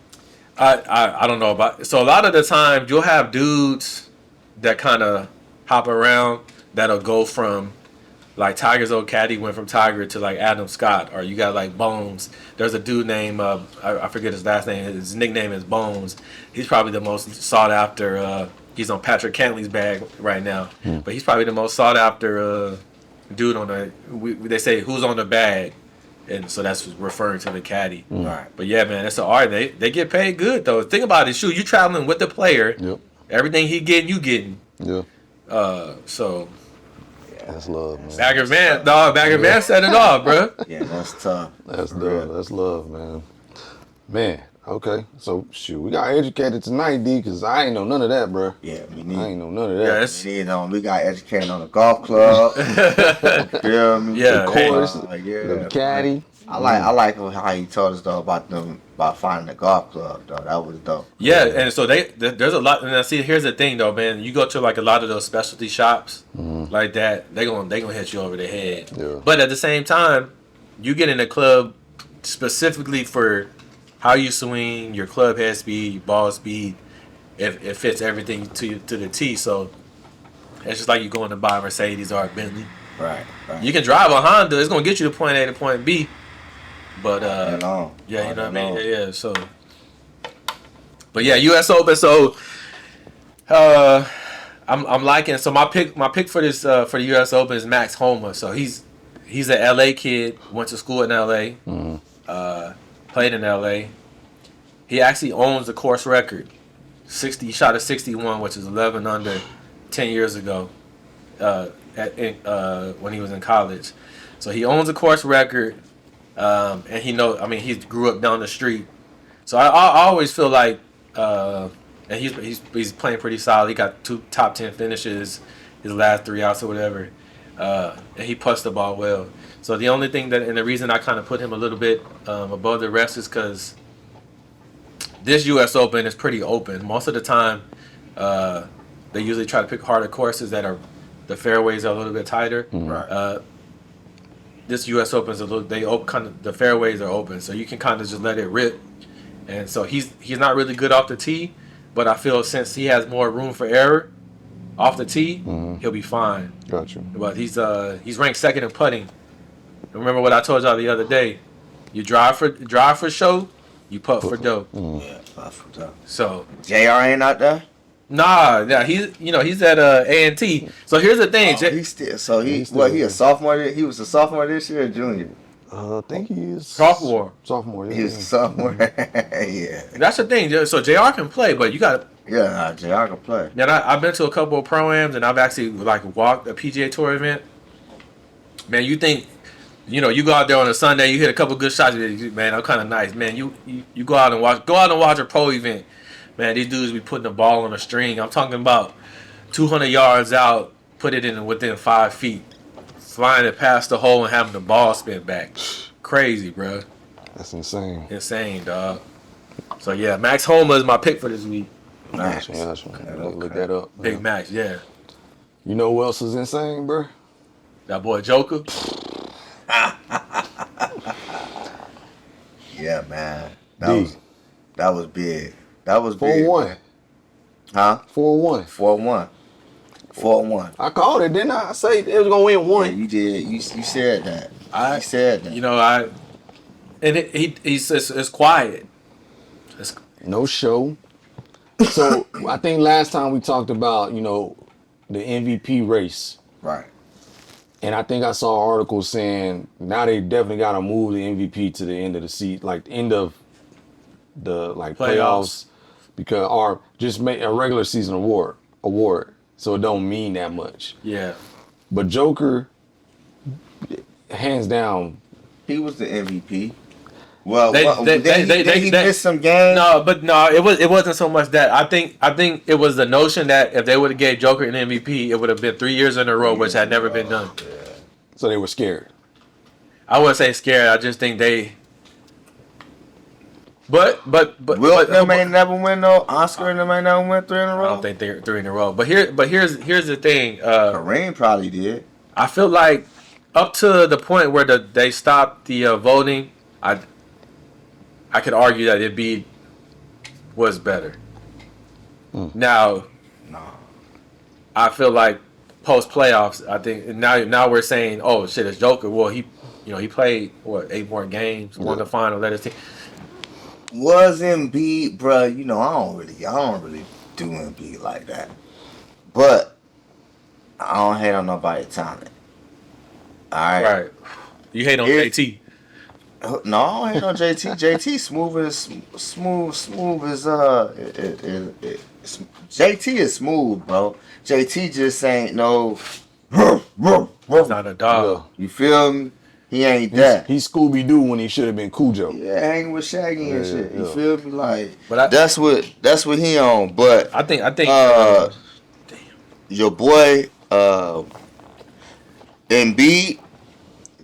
I don't know about. So a lot of the times you'll have dudes that kind of hop around that'll go from. Like Tiger's old caddy went from Tiger to like Adam Scott, or you got like Bones. There's a dude named I forget his last name. His nickname is Bones. He's probably the most sought after. He's on Patrick Cantley's bag right now, but he's probably the most sought after dude on the. They say who's on the bag, and so that's referring to the caddy. Right. But yeah, man, it's an art. They get paid good though. Think about it. Shoot, you traveling with the player. Yep. Everything he getting, you getting. Yeah. So. That's love, man. Bagger Van set it off, bro. Yeah, that's tough. That's love. That's love, man. Man, okay. So, shoot, we got educated tonight, D, because I ain't know none of that, bro. Yeah, me neither. I ain't know none of that. We got educated on the golf club. Feel me? Yeah. The course, the caddy. I like how he told us, though, about finding the golf club, though. That was dope. Yeah, and so there's a lot. And I see, here's the thing, though, man. You go to like a lot of those specialty shops like that, they gonna hit you over the head. Yeah. But at the same time, you get in a club specifically for how you swing, your club head speed, your ball speed. It fits everything to the T. So it's just like you going to buy a Mercedes or a Bentley. Right. You can drive a Honda. It's gonna get you to point A to point B. But yeah, you know what I mean. Yeah. So, but yeah, U.S. Open. So, I'm liking. So my pick for this for the U.S. Open is Max Homa. So he's an L.A. kid. Went to school in L.A. Played in L.A. He actually owns the course record. He shot a 61, which is 11 under 10 years ago. When he was in college, so he owns a course record. And he grew up down the street, so I always feel like, and he's playing pretty solid. He got 2 top 10 finishes, his last 3 outs or whatever, and he putts the ball well. So the only thing and the reason I kind of put him a little bit above the rest is because this U.S. Open is pretty open. Most of the time, they usually try to pick harder courses that are the fairways are a little bit tighter. Right. This U.S. Open is the fairways are open, so you can kind of just let it rip. And so he's not really good off the tee, but I feel since he has more room for error off the tee, he'll be fine. Gotcha. But he's ranked second in putting. Remember what I told y'all the other day? You drive for show, you putt for dough. Yeah, putt for dough. So JR ain't out there. Nah, he's at A&T. So here's the thing. He a sophomore. He was a sophomore this year or junior? I think he is Sophomore. Sophomore. Yeah. He's somewhere. Yeah. That's the thing. So JR can play, but you got. Yeah, JR can play. Yeah, I've been to a couple of pro-ams, and I've actually walked a PGA Tour event. Man, you think, you go out there on a Sunday, you hit a couple good shots, man, I'm kind of nice. Man, you go out and watch a pro event. Man, these dudes be putting the ball on a string. I'm talking about 200 yards out, put it in within 5 feet, flying it past the hole and having the ball spin back. Crazy, bro. That's insane. Insane, dog. So yeah, Max Homa is my pick for this week. Nice. Yeah, that's right. Look that up. Big Yeah. Max, yeah. You know who else is insane, bro? That boy Joker. Yeah, man. D. That was big. That was big. 4-1. Huh? 4-1. 4-1. 4-1. I called it, didn't I? I say it was gonna win Yeah, one. you did. You said that. You said that. It's quiet. No show. So I think last time we talked about, the MVP race. Right. And I think I saw an article saying now they definitely gotta move the MVP to the end of the season, like the end of the playoffs, because or just make a regular season award. So it don't mean that much. Yeah. But Joker, hands down. He was the MVP. Well, They he missed some games. No, it wasn't so much that. I think it was the notion that if they would have gave Joker an MVP, it would have been 3 years in a row, which had never been done. So they were scared. I wouldn't say scared. I just think they. But Will them ain't never win no Oscar, and them ain't never win 3 in a row. I don't think they're 3 in a row. But here's the thing. Kareem probably did. I feel like up to the point where they stopped the voting, I could argue that Embiid was better. Now, I feel like post playoffs, I think now we're saying, oh shit, it's Joker. Well, he played 8 more games, won the final, led his team. Was Embiid, bro? I don't really do Embiid like that. But I don't hate on nobody's talent. All right. Right. You hate on JT. No, I don't hate on JT. JT smooth as JT is smooth, bro. JT just ain't no. He's not a dog. You feel me? He ain't that. He's Scooby-Doo when he should have been Cujo. Yeah, hanging with Shaggy and shit. You yeah. feel me? Like, But that's what he on. But I think your boy Embiid,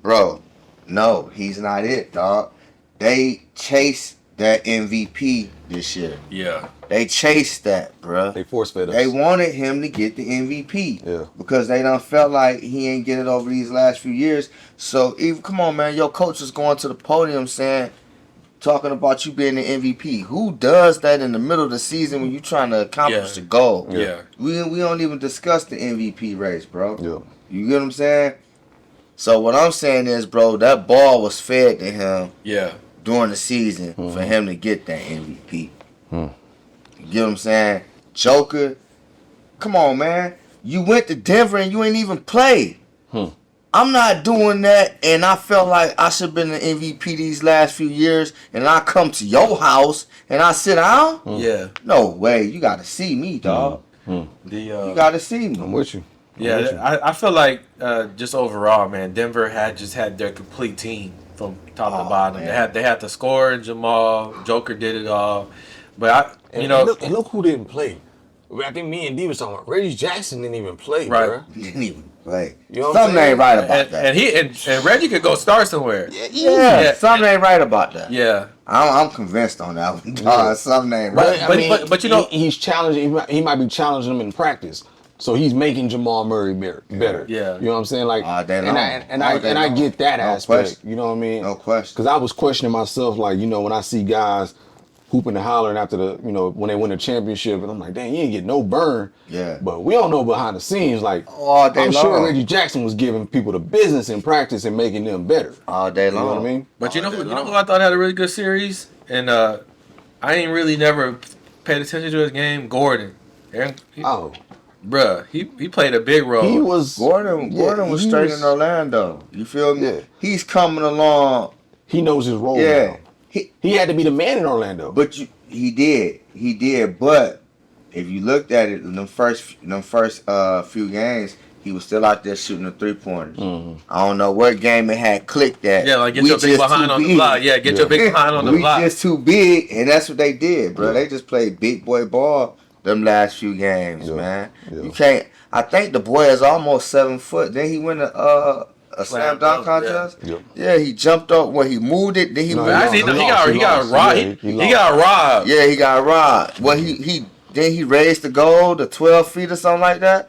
bro, no, he's not it, dog. They chased that MVP this year. yeah. They chased that, bro. They force-fed us. They wanted him to get the MVP. Yeah. Because they done felt like he ain't get it over these last few years. So, come on, man. Your coach is going to the podium talking about you being the MVP. Who does that in the middle of the season when you trying to accomplish the goal? Yeah. We don't even discuss the MVP race, bro. Yeah. You get what I'm saying? So, what I'm saying is, bro, that ball was fed to him Yeah. during the season for him to get that MVP. You get what I'm saying? Joker, come on, man. You went to Denver and you ain't even played. I'm not doing that, and I felt like I should have been the MVP these last few years, and I come to your house and I sit down? Yeah. No way. You got to see me, dog. You got to see me. I'm with you. Yeah, I feel like just overall, man, Denver had their complete team from top to bottom. Man. They had the scorer, Jamal, Joker did it all. But And look who didn't play. I think me and D was talking about Reggie Jackson didn't even play, Right. bro. He didn't even play. You know what I'm Something saying? ain't right about that. and Reggie could go start somewhere. Yeah, something ain't right about that. Yeah. I'm convinced on that one, dog. Something ain't right. But you know- he's challenging. He might be challenging him in practice, so he's making Jamal Murray better. Yeah. You know what I'm saying? Like, All day long. and All day I long. get that No aspect. question. You know what I mean? No question. Because I was questioning myself, like, when I see guys hooping and hollering after when they win a championship, and I'm like, dang, you ain't get no burn. Yeah. But we don't know behind the scenes, like, All day I'm sure long. Reggie Jackson was giving people the business in practice and making them better. All day You know long. what I mean? But you know who I thought had a really good series? And I ain't really never paid attention to his game? Gordon. Oh, Bruh, he played a big role. He was Gordon was he straight was- in Orlando. You feel me? Yeah. He's coming along. He knows his role Yeah. now. He had to be the man in Orlando. But he did. But if you looked at it, in them first few games, he was still out there shooting the 3-pointers. I don't know what game it had clicked at. Yeah, like get We your big just behind too on the big. block. Yeah, get your big behind on the We block. just too big, and that's what they did, bro. They just played big boy ball them last few games, man. Yeah. You can't. I think the boy is almost 7 foot. Then he win a slam dunk contest. Yeah, he jumped up when he moved it. Then he moved. Actually, he he got lost. robbed. Yeah, He got robbed. Yeah, he got robbed. Well, he raised the goal to 12 feet or something like that.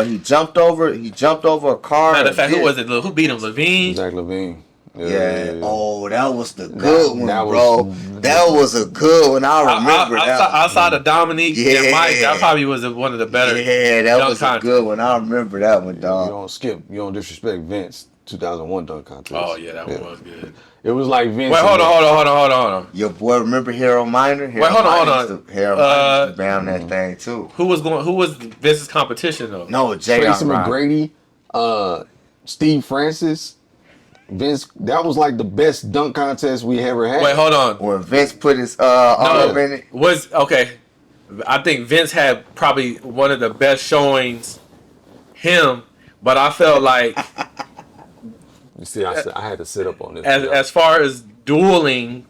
He jumped over a car. Matter of fact, who was it? Who beat him? Levine? Zach Levine. Yeah. Oh, that was the good one, that bro. That was a good one. I remember that. Outside of Dominique and Mike, that probably was one of the better. Yeah, that dunk was a contests. good one. I remember that one, You dog. don't disrespect Vince 2001 dunk contest. Oh yeah, that one was good. It was like Vince. Wait, hold on. Your boy, remember Harold Miner? Wait, hold on. Harold Miner used to bam that thing too. Who was Vince's competition though? No, J.R. Tracy McGrady, Steve Francis, Vince. That was like the best dunk contest we ever had. Wait, hold on. When Vince put his arm in it. Was okay. I think Vince had probably one of the best showings. Him, but I felt like You see, I had to sit up on this. as far as dueling,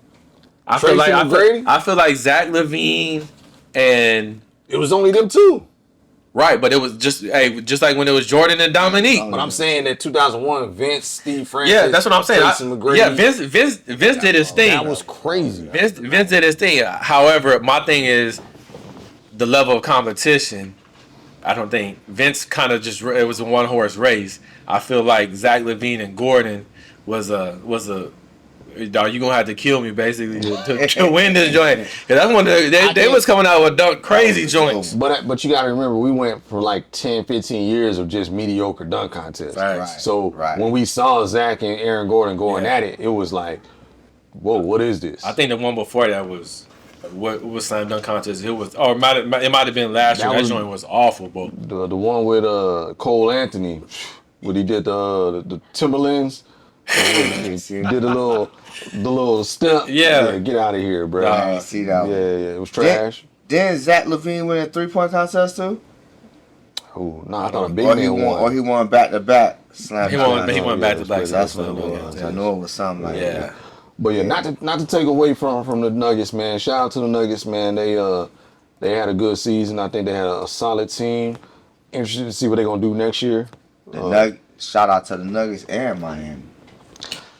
I Tracy feel like Zach Levine and it was only them two. right, but it was just like when it was Jordan and Dominique. But I'm saying that 2001, Vince, Steve Francis. Yeah, that's what I'm saying. Tracy McGrady. Yeah, Vince did his thing. That was crazy. Vince did his thing. However, my thing is the level of competition. I don't think Vince kind of it was a one horse race. I feel like Zach Levine and Gordon was a dog. You gonna have to kill me basically to win this joint. Cause that's when they was coming out with dunk crazy joints. But you gotta remember, we went for like 10, 15 years of just mediocre dunk contests. Right. So when we saw Zach and Aaron Gordon going at it, it was like, whoa, what is this? I think the one before that was what was slam dunk contest. It was, or it might have been last year. That joint was awful, bro. The one with Cole Anthony, when he did the Timberlands, he did the little step. Yeah. Get out of here, bro. I didn't see that one. Yeah, it was trash. Then Zach Levine win a 3-point contest too? Oh, no, I thought a big man won. Or he won back-to-back slam He dunk. won back to back. That's what it was. I knew it was something like that. Yeah. But yeah, not to take away from the Nuggets, man. Shout out to the Nuggets, man. They had a good season. I think they had a solid team. Interested to see what they're gonna do next year. Shout out to the Nuggets and Miami.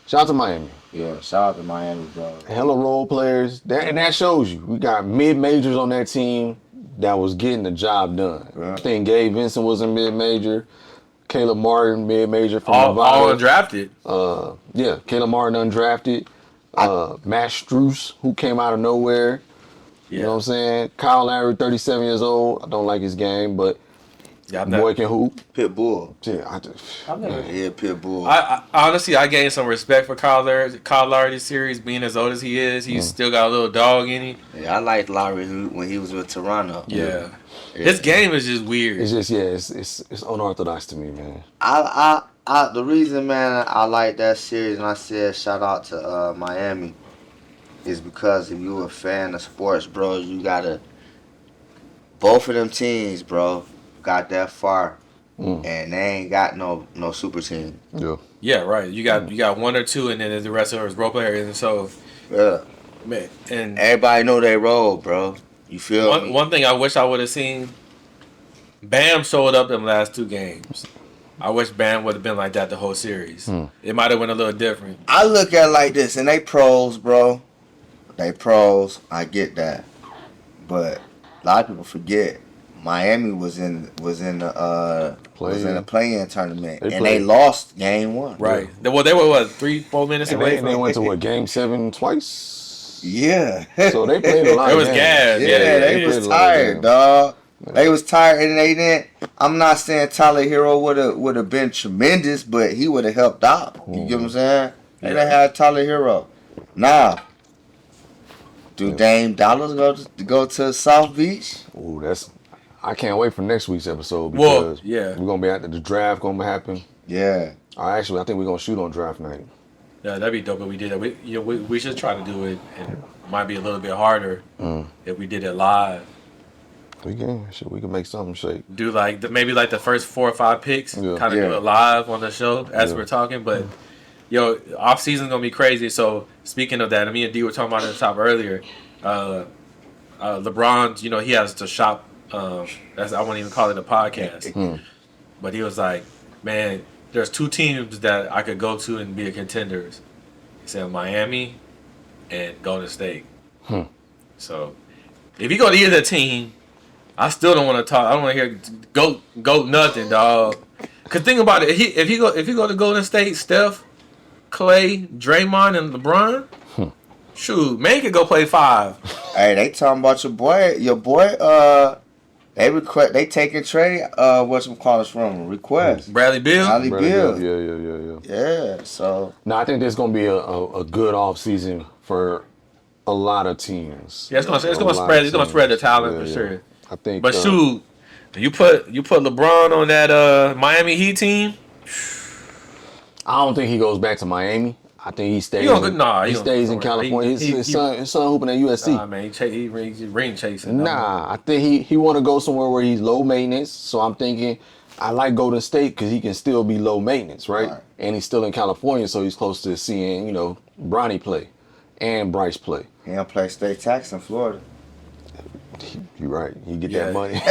Shout out to Miami. Yeah, shout out to Miami, bro. Hella role players. And that shows you. We got mid-majors on that team that was getting the job done. Yeah. I think Gabe Vincent was a mid-major. Caleb Martin, mid-major from All Nevada. undrafted. Yeah, Caleb Martin undrafted. Matt Strus, who came out of nowhere. Yeah. You know what I'm saying? Kyle Lowry, 37 years old. I don't like his game, but boy can hoop. Pitbull. Yeah, Yeah, Pitbull. I honestly, I gained some respect for Kyle Lowry this series, being as old as he is. He's still got a little dog in him. Yeah, I liked Lowry when he was with Toronto. Yeah. His game is just weird. it's just it's unorthodox to me, man. The reason, man, I like that series and I said shout out to Miami is because if you a fan of sports, bro, you gotta. Both of them teams, bro, got that far, and they ain't got no super team. Yeah. Yeah, right. You got one or two, and then the rest of us role players, and so Yeah, man, and everybody know their role, bro. You feel me? one thing I wish I would have seen. Bam showed up in the last two games. I wish Bam would have been like that the whole series. It might have went a little different. I look at it like this, and they pros, bro. They pros. I get that, but a lot of people forget Miami was in the play-in tournament, they lost game one. Right. Well, they were what 3-4 minutes away And they went to game 7 twice. Yeah. So they played a lot. It was games. gas. Yeah, they was tired, dog. They was tired, and they didn't. I'm not saying Tyler Hero would have been tremendous, but he would have helped out. You get what I'm saying? They didn't have Tyler Hero. Now, do Dame Dollars go to South Beach? Ooh, that's. I can't wait for next week's episode Well, because yeah. we're gonna be at the draft gonna happen. Yeah. Actually, I think we're gonna shoot on draft night. Yeah, that'd be dope if we did that. We should try to do it, and it might be a little bit harder if we did it live. We can make something shake. Do like maybe like the first 4 or 5 picks, kind of do it live on the show as we're talking. But yo, off season's gonna be crazy. So speaking of that, me and D were talking about it at the top earlier. LeBron, he has to shop. I won't even call it a podcast, but he was like, man, there's 2 teams that I could go to and be a contenders. He said Miami and Golden State. So if you go to either team, I still don't want to talk. I don't want to hear go nothing, dog. Cause think about it. If you go to Golden State, Steph, Clay, Draymond, and LeBron, shoot, man could go play 5. Hey, they talking about your boy. They taking trade. Whatchamacallits from request. Bradley Beal. Yeah. So no, I think there's gonna be a good off season for a lot of teams. Yeah, it's gonna spread the talent for sure. I think. But shoot, you put LeBron on that Miami Heat team. I don't think he goes back to Miami. I think he stays. He stays in California. His son hooping at USC. Nah, man, he ring chasing. Nah, I think he want to go somewhere where he's low maintenance. So I'm thinking, I like Golden State because he can still be low maintenance, right? And he's still in California, so he's close to seeing Bronny play and Bryce play. he don't play state tax in Florida. You're right. He get that money. he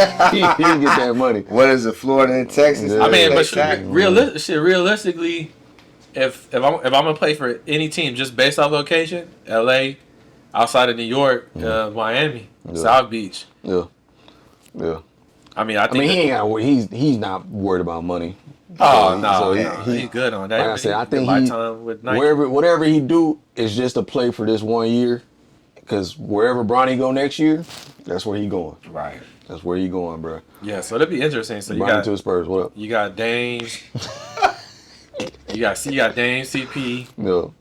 get that money. What is it, Florida and Texas? Yeah. I mean, but realistically, if I'm gonna play for any team just based off location, LA, outside of New York, Miami, South Beach. Yeah. I mean, he he ain't got. He's not worried about money. Oh no, So he's good on that. Like I said, I think with whatever he do is just to play for this 1 year, because wherever Bronny go next year, that's where he going. Right. That's where he going, bro. Yeah, so that'd be interesting. So Bronny to the Spurs. What up? You got Dame. you got Dame, CP. No.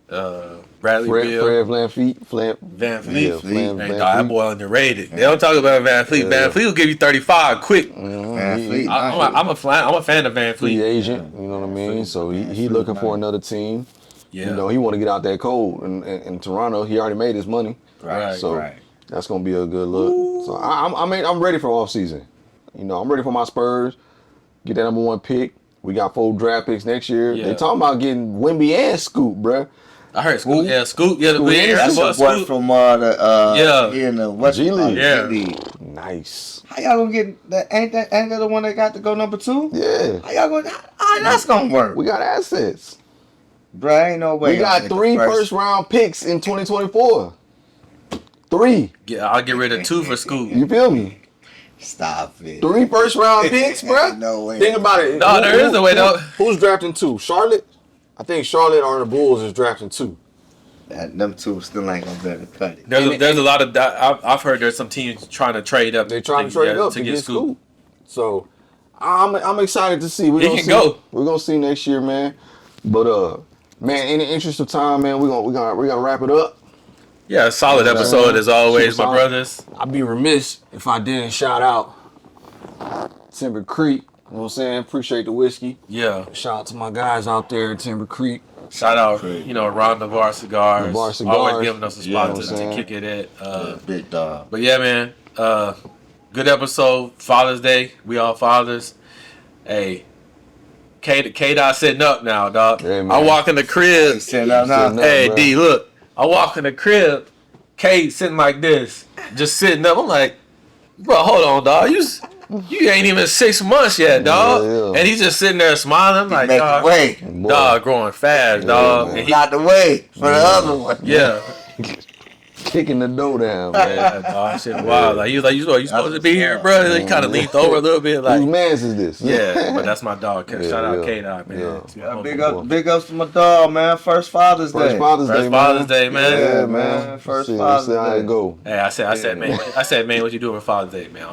Bradley Beal. Fred VanVleet. Van Fleet. Yeah, Van Man, Fleet. that boy underrated. They don't talk about Van Fleet. Van Fleet will give you 35 quick. Van Fleet. I'm a fan of Van Fleet. Free agent, you know what I mean? So he looking for another team. Yeah. He want to get out that cold. In Toronto, he already made his money. Right. So that's gonna be a good look. Ooh. So I'm ready for off season. I'm ready for my Spurs. Get that number 1 pick. We got 4 draft picks next year. Yeah. They talking about getting Wemby and Scoop, bruh. I heard Scoop. Yeah, Scoop. Yeah, That's the boy from G League. G League. Nice. How y'all gonna get that? Ain't that the one that got to go number 2? Yeah. How y'all gonna? How that's gonna work? We got assets. Bruh, ain't no way. We got 3 first round picks in 2024. 3. Yeah, I'll get rid of 2 for Scoop. You feel me? Stop it. 3 first round picks, bro. No way. Think about it. No, there is a way though. Who's drafting 2? Charlotte? I think Charlotte or the Bulls is drafting 2. Them 2 still ain't gonna be able to cut it. There's a lot of. I've heard there's some teams trying to trade up. They trying to trade up to get Scoop. So I'm excited to see. We're gonna see next year, man. But man, in the interest of time, man, we gotta wrap it up. Yeah, a solid episode as always, my brothers. I'd be remiss if I didn't shout out Timber Creek. You know what I'm saying? Appreciate the whiskey. Yeah. Shout out to my guys out there at Timber Creek. Shout out, Ron Navarre Cigars. Navarre Cigars. Always giving us a spot to kick it at. Big dog. But yeah, man. Good episode. Father's Day. We all fathers. Hey. K-Dot sitting up now, dog. Hey, man. I walk in the crib. Sitting up now. Hey, bro. D, look. I walk in the crib. K sitting like this. Just sitting up. I'm like, bro, hold on, dog. You ain't even 6 months yet, dog. Yeah. And he's just sitting there smiling. I'm like, Make dog. the way. Dog growing fast, dog. man. And Not the way for the other one. yeah. Kicking the dough down, man. Yeah, dog, shit wild. Like, you supposed to be here, bro. He kind of leaned over a little bit, like. Whose man's is this? Yeah, but that's my dog. Shout out K-Dot, man. Yeah. Big ups to my dog, man. First Father's Day. First Father's Day, man. Yeah, man. First Father's See how Day. it go. Hey, I said, man, what you doing for Father's Day, man? I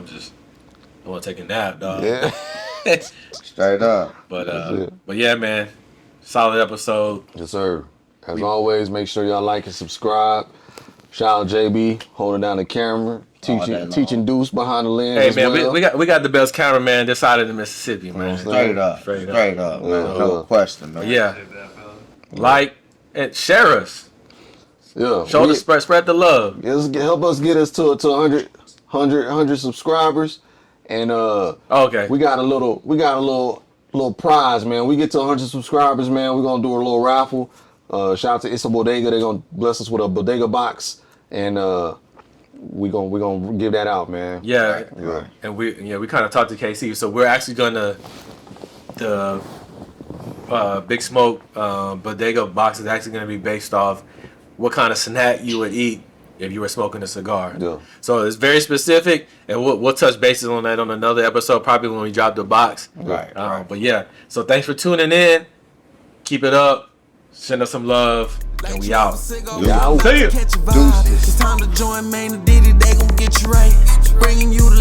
want to take a nap, dog. Yeah. Straight up. But yeah, man. Solid episode. Yes, sir. As always, make sure y'all like and subscribe. Shout out JB holding down the camera, teaching Deuce behind the lens. Hey as man, well. we got the best cameraman this side of the Mississippi, man. Straight up, man. No question, man. Yeah. Like and share us. Yeah. Spread the love. Help us get us to 100 subscribers, and Okay. we got a little prize, man. We get to 100 subscribers, man. We're gonna do a little raffle. Shout out to Issa Bodega. They're gonna bless us with a bodega box, and we're gonna give that out, man. Yeah. Right. And we kind of talked to KC, so we're actually gonna the Big Smoke bodega box is actually gonna be based off what kind of snack you would eat if you were smoking a cigar. Yeah. So it's very specific, and we'll touch bases on that on another episode, probably when we drop the box. Right. But yeah, so thanks for tuning in. Keep it up. Send us some love, and we out. Yeah. It's time to join Main and Diddy, they gon' get you right. Bringing you the